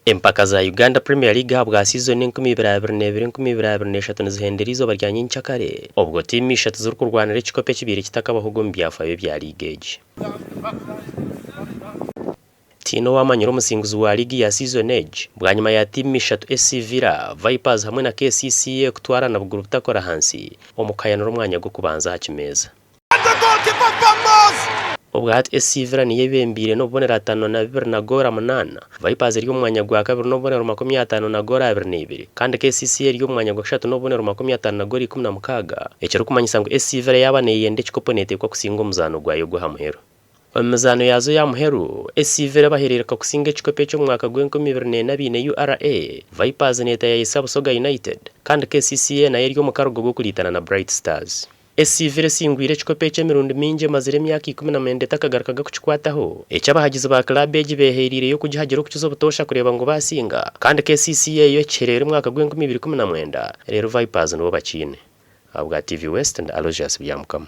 Empaka za Uganda Premier League habwa season 2022-2023 nizihendera izoba rya nyincakare ubwo timu 3 z'u kurwanira ikikope kibiri kitakabahugo mbyafayo bya League Age. Tino wamanyiro umusinguzi wa ligi ya season age bwanyuma ya timu 3 SC Villa, Vipers hamwe na KCCA kutwara na buguru butakora hansi omukayanuro mwanya go kubanza hakimeza. Ubwati SC Villa niye bembire no bonera 5 na 2 na gora 8, Vipers ryo mwanya gwa kabiri no bonera 50 na gora 2 kandi KCCA ryo mwanya gwa 3 no bonera 50 na gori 16. Ekero kumanyisa ngo SC Villa yabaneye ndetse koponete kwa kusinga umuzano gwayo go hamuhero. Amazano yazo ya muheru SC Villa baherereka kusinga ikikope cyo mwaka gw'2024 URA, Vipers neta ya Isabusoga United kandi KCCA na yeryo mukarugo go kulitana na Bright Stars. SC Villa singwire ikikope cyo mirundi minje mazire myaka 10 takagarukaga kukikwataho ecyabahagize ba club ege beherire yo kujihagera kukizo butosha kureba ngo basinga kandi KCCA yo kerere mwaka gw'2019 rero Vipers nibo bakine abwa TV West and Aloysius byamukama.